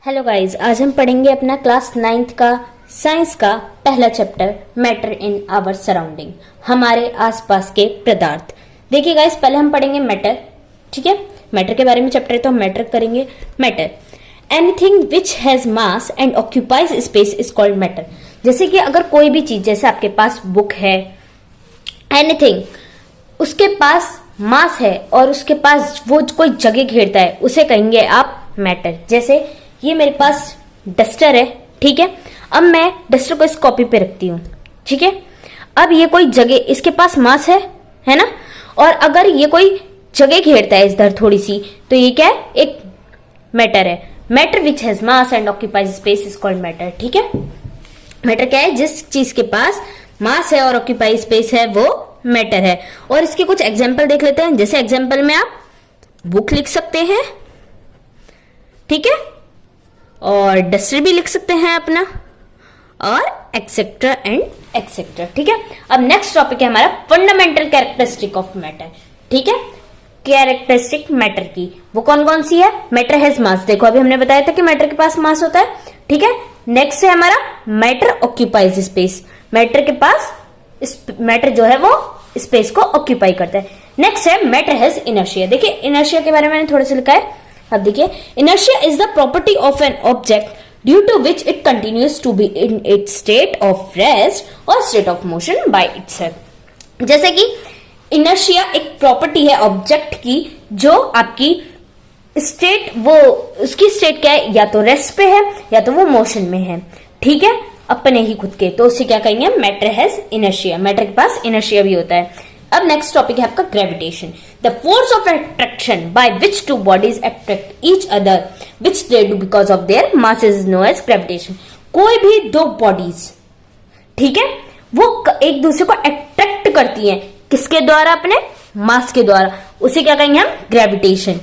Hello guys, आज हम पढ़ेंगे अपना क्लास 9th का साइंस का पहला chapter matter in our surrounding, हमारे आसपास के पदार्थ। देखिए गाइस, पहले हम पढ़ेंगे मैटर। ठीक है, मैटर के बारे में चैप्टर है तो हम मैटर करेंगे। Matter, anything which has mass and occupies space is called matter. जैसे कि अगर कोई भी चीज, जैसे आपके पास बुक है, एनीथिंग, उसके पास मास है और उसके पास वो कोई जगह घेरता है, उसे कहेंगे आप मैटर। जैसे ये मेरे पास डस्टर है, ठीक है, अब मैं डस्टर को इस कॉपी पे रखती हूँ, ठीक है। अब ये कोई जगह, इसके पास मास है ना, और अगर ये कोई जगह घेरता है इधर थोड़ी सी, तो ये क्या है, एक मैटर है। Matter which has mass and occupies space is called matter. ठीक है, मैटर क्या है, जिस चीज के पास मास है और ऑक्यूपाइज स्पेस है वो मैटर है। और इसके कुछ एग्जाम्पल देख लेते हैं। जैसे एग्जाम्पल में आप बुक लिख सकते हैं, ठीक है, और डस्टर भी लिख सकते हैं अपना, और एक्सेट्रा एंड एक्सेट्रा। ठीक है, अब नेक्स्ट टॉपिक है हमारा फंडामेंटल कैरेक्टरिस्टिक ऑफ मैटर। ठीक है, कैरेक्टरिस्टिक मैटर की वो कौन कौन सी है। मैटर हैज मास, देखो अभी हमने बताया था कि मैटर के पास मास होता है। ठीक है, नेक्स्ट है हमारा मैटर ऑक्यूपाइज स्पेस। मैटर के पास मैटर जो है वो स्पेस को ऑक्यूपाई करता है। नेक्स्ट है मैटर हैज इनर्शिया। देखिए इनर्शिया के बारे में मैंने थोड़ा सा लिखा है, अब देखिए, inertia is the property of an object due to which it continues to be in its state of rest और state of motion by itself. जैसे कि इनर्शिया एक प्रॉपर्टी है ऑब्जेक्ट की, जो आपकी स्टेट, वो उसकी स्टेट क्या है, या तो रेस्ट पे है या तो वो मोशन में है। ठीक है, अपने ही खुद के, तो उसे क्या कहेंगे, मैटर हैज इनर्शिया। मैटर के पास इनर्शिया भी होता है। अब नेक्स्ट टॉपिक है आपका gravitation, the force of attraction by which two bodies attract each other which they do because of their mass is known as gravitation. कोई भी दो बॉडीज, ठीक है, वो एक दूसरे को अट्रैक्ट करती हैं, किसके द्वारा, अपने मास के द्वारा, उसे क्या कहेंगे हम, ग्रेविटेशन।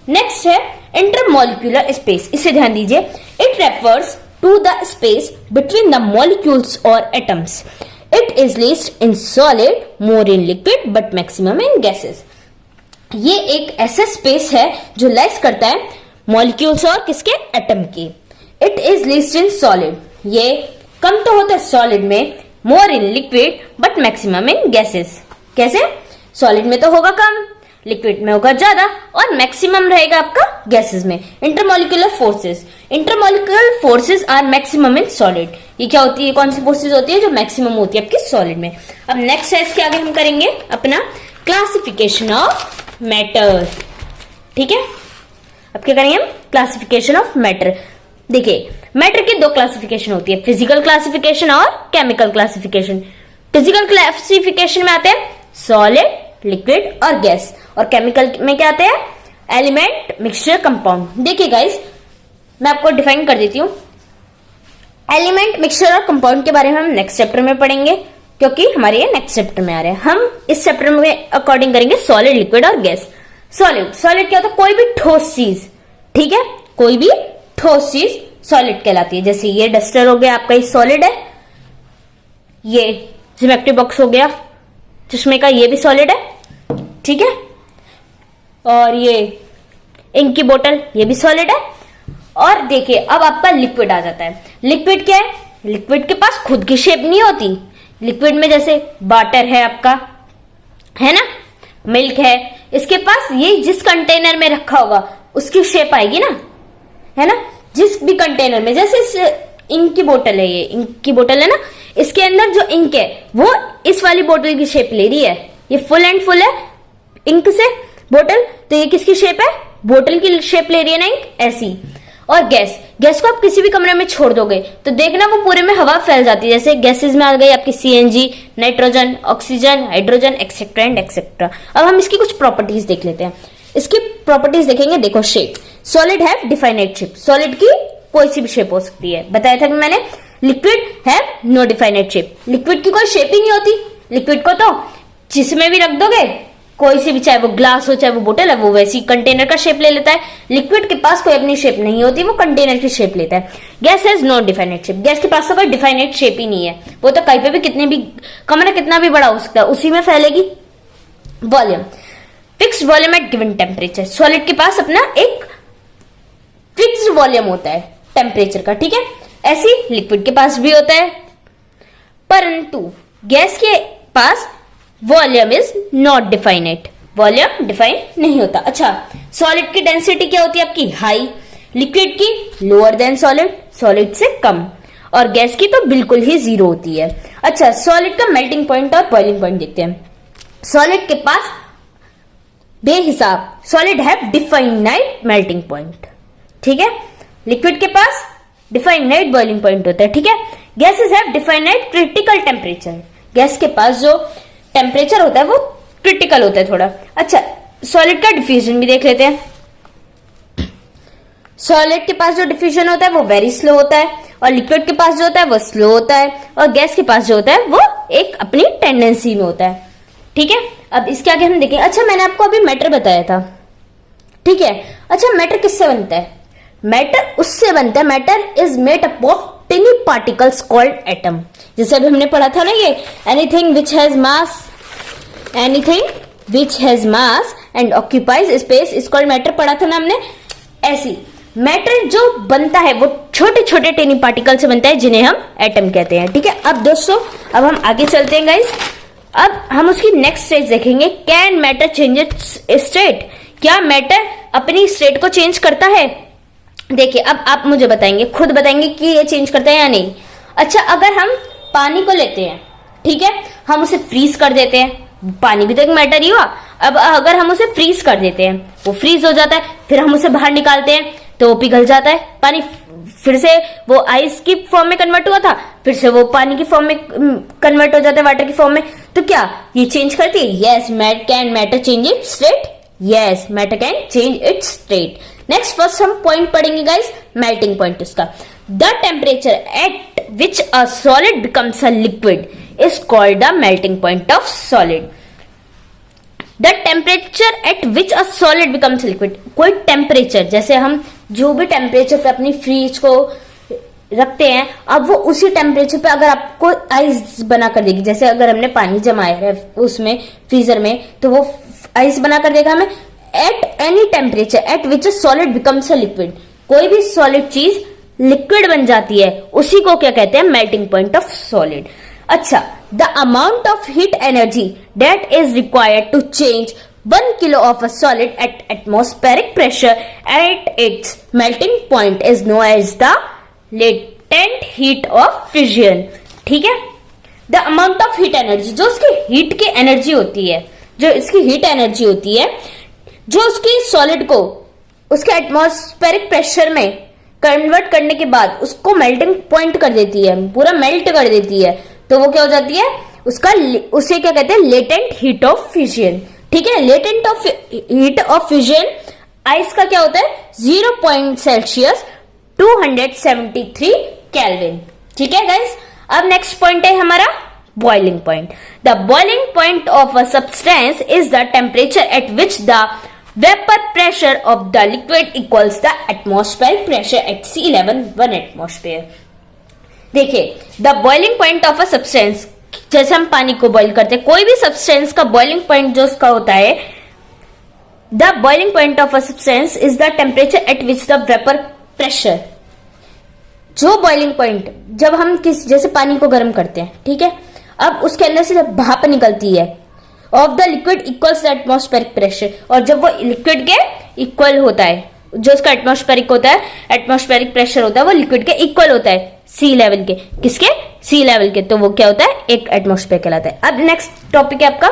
नेक्स्ट है इंटरमॉलिक्यूलर स्पेस, इसे ध्यान दीजिए, it refers to the space between the molecules और atoms. It is least in solid, more in liquid, but maximum in gases. ये एक ऐसा स्पेस है जो लेस करता है मॉलिक्यूल्स और किसके, एटम की। It is least in solid, ये कम तो होता है सॉलिड में, more in liquid, but maximum in gases. कैसे, सॉलिड में तो होगा कम, लिक्विड में होगा ज्यादा, और मैक्सिमम रहेगा आपका गैसेस में। Intermolecular forces, intermolecular forces are maximum in solid. ये क्या होती है, कौन सी फोर्सेस होती है, जो मैक्सिमम होती है आपकी सॉलिड में। अब नेक्स्ट है, इसके आगे हम करेंगे अपना क्लासिफिकेशन ऑफ मैटर। ठीक है, अब क्या करेंगे हम, क्लासिफिकेशन ऑफ मैटर। देखिए मैटर की दो क्लासिफिकेशन होती है, फिजिकल क्लासिफिकेशन और केमिकल क्लासिफिकेशन। फिजिकल क्लासिफिकेशन में आते हैं सॉलिड, लिक्विड और गैस, और केमिकल में क्या आते हैं, एलिमेंट, मिक्सचर, कंपाउंड। देखिए गाइस, मैं आपको डिफाइन कर देती हूँ। एलिमेंट, मिक्सचर और कंपाउंड के बारे में हम नेक्स्ट चैप्टर में पढ़ेंगे, क्योंकि हमारे ये नेक्स्ट चैप्टर में आ रहे हैं। हम इस चैप्टर में अकॉर्डिंग करेंगे सॉलिड, लिक्विड और गैस। सॉलिड, सॉलिड क्या होता है, कोई भी ठोस चीज, ठीक है, कोई भी ठोस चीज सॉलिड कहलाती है। जैसे ये डस्टर हो गया आपका, ये सॉलिड है। ये ज्योमेट्री बॉक्स हो गया चश्मे का, ये भी सॉलिड है, ठीक है। और ये इंक की बोतल, ये भी सॉलिड है। और देखिए अब आपका लिक्विड आ जाता है। लिक्विड क्या है, लिक्विड के पास खुद की शेप नहीं होती। लिक्विड में जैसे वाटर है आपका, है ना, मिल्क है, इसके पास ये जिस कंटेनर में रखा होगा उसकी शेप आएगी ना, है ना, जिस भी कंटेनर में। जैसे इस इंक की बोतल है, ये इंक की बोतल है ना, इसके अंदर जो इंक है वो इस वाली बोतल की शेप ले रही है। ये फुल एंड फुल है इंक से बोतल, तो ये किसकी शेप है, बोतल की शेप ले रही है ना इंक, ऐसी। और गैस, गैस को आप किसी भी कमरे में छोड़ दोगे तो देखना वो पूरे में हवा फैल जाती है। जैसे गैसेस में आ गई आपकी CNG, nitrogen, oxygen, hydrogen, etcetera and etcetera. अब हम इसकी कुछ प्रॉपर्टीज देख लेते हैं। इसकी प्रॉपर्टीज देखेंगे, देखो शेप, सॉलिड है डिफाइनाइट शेप, सॉलिड की कोई सी भी शेप हो सकती है, बताया था मैंने। लिक्विड है नो डिफाइनाइट शेप, लिक्विड की कोई शेप ही नहीं होती। लिक्विड को तो जिसमें भी रख दोगे, कोई सी भी, चाहे वो ग्लास हो चाहे वो बोतल है, वो वैसी कंटेनर का शेप ले लेता है। लिक्विड के पास कोई अपनी शेप नहीं होती, वो कंटेनर की शेप लेता है। Gas has no definite shape, gas के पास तो कोई डिफाइनाइट शेप ही नहीं है, वो तो कहीं पे भी, कितने भी कमरा कितना भी बड़ा हो सकता है, उसी में फैलेगी। Volume, fixed volume at given temperature, solid के पास अपना एक फिक्स्ड वॉल्यूम होता है, टेम्परेचर का, ठीक है। ऐसी लिक्विड के पास भी होता है, परंतु गैस के पास volume is not definite, volume define नहीं होता। अच्छा, सॉलिड की डेंसिटी क्या होती है आपकी? हाई, लिक्विड की लोअर देन सॉलिड, सॉलिड से कम, और गैस की तो बिल्कुल ही जीरो होती है। अच्छा, सॉलिड का मेल्टिंग पॉइंट और बॉइलिंग पॉइंट देखते हैं। सॉलिड के पास बेहिसाब, solid have definite melting point, ठीक है। लिक्विड के पास डिफाइनाइट बॉइलिंग पॉइंट होता है, ठीक है। Gases have definite critical temperature, gas के पास जो टेम्परेचर होता है वो क्रिटिकल होता है थोड़ा। अच्छा, सॉलिड का डिफ्यूजन भी देख लेते हैं। सॉलिड के पास जो डिफ्यूजन होता है वो वेरी स्लो होता है, और लिक्विड के पास जो होता है वो स्लो होता है, और गैस के पास जो होता है वो एक अपनी टेंडेंसी में होता है, ठीक है। अब इसके आगे हम देखेंगे। अच्छा, मैंने आपको अभी मैटर बताया था, ठीक है। अच्छा, मैटर किससे बनता है? मैटर उससे बनता है, matter is made up of टिनी particles called atom. जैसे अभी हमने पढ़ा था ना, ये anything which has mass, anything which has mass and occupies space is called matter, पढ़ा था ना हमने। ऐसी मैटर जो बनता है वो छोटे छोटे टेनी पार्टिकल से बनता है, जिन्हें हम एटम कहते हैं, ठीक है। अब दोस्तों, अब हम आगे चलते हैं गाइस। अब हम उसकी नेक्स्ट स्टेज देखेंगे। Can matter change it's state, क्या मैटर अपनी स्टेट को चेंज करता है? देखिए, अब आप मुझे बताएंगे, खुद बताएंगे कि ये चेंज करता है या नहीं। अच्छा, अगर हम पानी को लेते हैं, ठीक है, हम उसे फ्रीज कर देते हैं, पानी भी तो एक मैटर ही हुआ। अब अगर हम उसे फ्रीज कर देते हैं, वो फ्रीज हो जाता है, फिर हम उसे बाहर निकालते हैं तो वो पिघल जाता है, पानी फिर से वो आइस की फॉर्म में कन्वर्ट हुआ था, फिर से वो पानी की फॉर्म में कन्वर्ट हो जाता है, वाटर की फॉर्म में। तो क्या ये चेंज करती है? Yes, can matter change it's state? Yes, matter can change it's state. Next first हम पॉइंट पढ़ेंगे गाइस, मेल्टिंग पॉइंट उसका। The temperature at which a solid becomes a liquid is called the melting point of solid. The temperature at which a solid becomes liquid, कोई temperature, जैसे हम जो भी temperature पे अपनी फ्रिज को रखते हैं, अब वो उसी टेम्परेचर पे अगर आपको आइस बना कर देगी, जैसे अगर हमने पानी जमाया है उसमें फ्रीजर में, तो वो आइस बना कर देगा हमें। At any temperature at which a solid becomes a liquid, कोई भी सॉलिड चीज लिक्विड बन जाती है, उसी को क्या कहते हैं? Melting point of solid. अच्छा, the amount of heat energy that is required to change 1 kilo of a solid at atmospheric pressure at its melting point is known as the latent heat of fission, ठीक है। The amount of heat energy, जो उसकी heat की energy होती है, जो इसकी heat energy होती है, जो उसकी सॉलिड को उसके एटमॉस्फेरिक प्रेशर में कन्वर्ट करने के बाद उसको मेल्टिंग पॉइंट कर देती है, पूरा मेल्ट कर देती है, तो वो क्या हो जाती है? उसे क्या कहते हैं? लेटेंट हीट ऑफ फ्यूजन, ठीक है। Latent heat of fusion ice का क्या होता है? 0.C 273 केल्विन, ठीक है गाइस। अब नेक्स्ट पॉइंट है हमारा boiling point. The boiling point of a substance is the temperature at which the vapour pressure of the liquid equals the atmospheric pressure at sea level 1 atmosphere. देखिए, the boiling point of a substance, जैसे हम पानी को boil करते हैं, कोई भी substance का बॉइलिंग पॉइंट जो उसका होता है, the boiling point of a substance is the temperature at which the vapour pressure, जो बॉइलिंग पॉइंट, जब हम जैसे पानी को गर्म करते हैं, ठीक है, अब उसके अंदर से जब भाप निकलती है of the liquid equals the atmospheric pressure, और जब वो लिक्विड के इक्वल होता है, जो उसका एटमॉस्फेरिक होता है, एटमॉस्फेरिक प्रेशर होता है, वो लिक्विड के इक्वल होता है सी लेवल के। किसके? सी लेवल के। तो वो क्या होता है? एक एटमॉस्फेयर कहलाता है। अब नेक्स्ट टॉपिक है आपका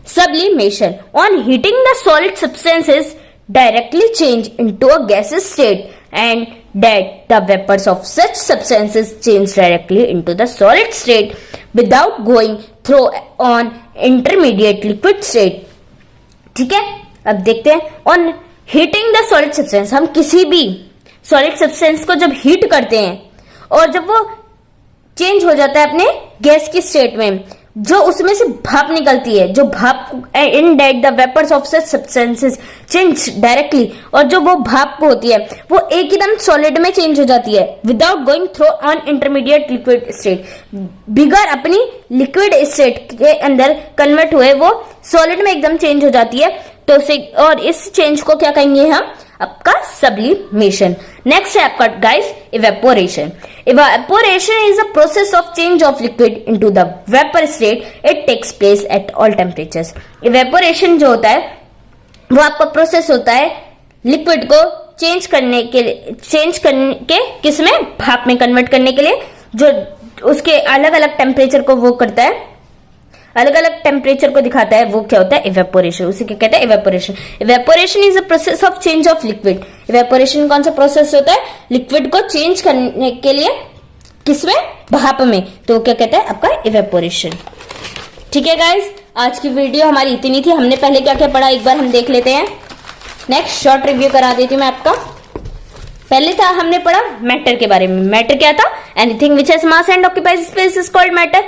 sublimation. On heating, the solid substances directly change into a gaseous state, and that the vapors of such substances change directly into the solid state without going through an intermediate liquid state. ठीक है, अब देखते हैं on heating the solid substance. हम किसी भी solid substance को जब हीट करते हैं और जब वो चेंज हो जाता है अपने गैस की स्टेट में, जो उसमें से भाप निकलती है, जो भाप in that the vapours of such substances change directly, और जो वो भाप होती है वो एकदम सॉलिड में चेंज हो जाती है without going through on intermediate liquid state, बिगर अपनी लिक्विड स्टेट के अंदर कन्वर्ट हुए वो सॉलिड में एकदम चेंज हो जाती है। तो और इस चेंज को क्या कहेंगे हम? आपका सब्लिमेशन। नेक्स्ट है आपका guys evaporation. Evaporation is a process of change of liquid into the vapour state. It takes place at all temperatures. Evaporation जो होता है वो आपका प्रोसेस होता है लिक्विड को चेंज करने के किसमें, भाप में कन्वर्ट करने के लिए, जो उसके अलग अलग टेम्परेचर को वो करता है, अलग अलग टेम्परेचर को दिखाता है, वो क्या होता है इवेपोरेशन। उसी को कहते हैं evaporation. Evaporation is a process of change of liquid. Evaporation कौन सा प्रोसेस होता है, लिक्विड को चेंज करने के लिए किसमें, भाप में, तो क्या कहते हैं आपका इवेपोरेशन। ठीक है गाइस, आज की वीडियो हमारी इतनी थी। हमने पहले क्या क्या पढ़ा एक बार हम देख लेते हैं। नेक्स्ट शॉर्ट रिव्यू करा देती हूँ मैं आपका। पहले था हमने पढ़ा मैटर के बारे में। मैटर क्या था, anything which has mass and occupies space is called matter.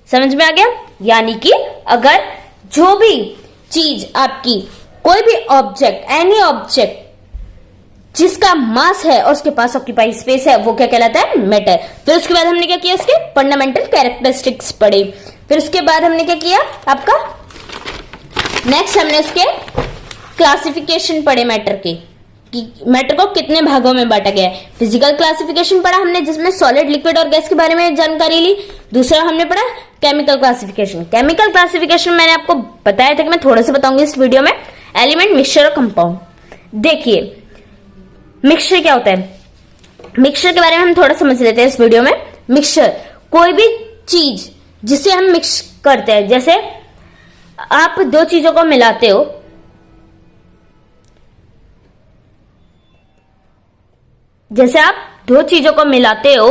समझ में आ गया, यानी कि अगर जो भी चीज आपकी, कोई भी ऑब्जेक्ट, एनी ऑब्जेक्ट जिसका मास है और उसके पास ऑक्यूपाइज स्पेस है, वो क्या कहलाता है, मैटर। फिर उसके बाद हमने क्या किया, उसके फंडामेंटल कैरेक्टरिस्टिक्स पढ़े। फिर उसके बाद हमने क्या किया आपका, नेक्स्ट हमने उसके क्लासिफिकेशन पढ़े मैटर के, कि मैटर को कितने भागों में बांटा गया है। फिजिकल क्लासिफिकेशन पढ़ा हमने, जिसमें सॉलिड, लिक्विड और गैस के बारे में जानकारी ली। दूसरा हमने पढ़ा केमिकल क्लासिफिकेशन। केमिकल क्लासिफिकेशन मैंने आपको बताया था कि मैं थोड़ा सा बताऊंगी इस वीडियो में, एलिमेंट, मिक्सचर और कंपाउंड। देखिए मिक्सचर क्या होता है, मिक्सचर के बारे में हम थोड़ा समझ लेते हैं इस वीडियो में। मिक्सचर कोई भी चीज जिसे हम मिक्स करते हैं, जैसे आप दो चीजों को मिलाते हो, जैसे आप दो चीजों को मिलाते हो,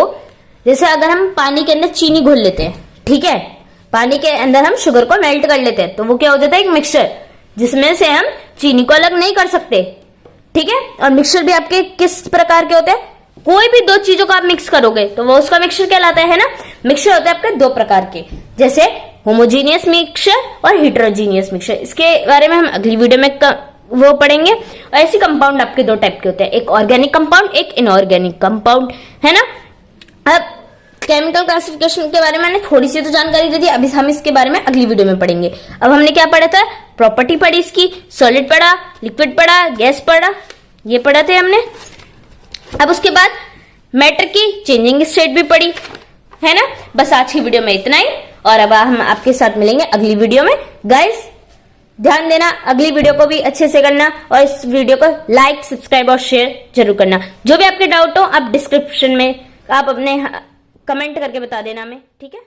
जैसे अगर हम पानी के अंदर चीनी घोल लेते हैं, ठीक है, पानी के अंदर हम शुगर को मेल्ट कर लेते हैं, तो वो क्या हो जाता है, एक मिक्सचर, जिसमें से हम चीनी को अलग नहीं कर सकते। ठीक है, और मिक्सचर भी आपके किस प्रकार के होते हैं, कोई भी दो चीजों को आप मिक्स करोगे तो वो उसका मिक्सचर कहलाता है ना। मिक्सचर होते हैं आपके दो प्रकार के, जैसे होमोजीनियस मिक्सचर और हेटेरोजीनियस मिक्सचर। इसके बारे में हम अगली वीडियो में वो पढ़ेंगे। और ऐसे कंपाउंड आपके दो टाइप के होते हैं, एक ऑर्गेनिक कंपाउंड, एक इनऑर्गेनिक कंपाउंड, है ना। अब केमिकल क्लासिफिकेशन के बारे में मैंने थोड़ी सी तो जानकारी दे दी, अभी हम इसके बारे में अगली वीडियो में पढ़ेंगे। अब हमने क्या पढ़ा था, प्रॉपर्टी पढ़ी इसकी, सॉलिड पढ़ा, लिक्विड पढ़ा, गैस पढ़ा, ये पढ़ा थे हमने। अब उसके बाद मैटर की चेंजिंग स्टेट भी पढ़ी, है ना। बस आज की वीडियो में इतना ही, और अब हम आपके साथ मिलेंगे अगली वीडियो में। गाइस ध्यान देना, अगली वीडियो को भी अच्छे से करना, और इस वीडियो को लाइक, सब्सक्राइब और शेयर जरूर करना। जो भी आपके डाउट हो आप डिस्क्रिप्शन में आप अपने कमेंट करके बता देना हमें, ठीक है।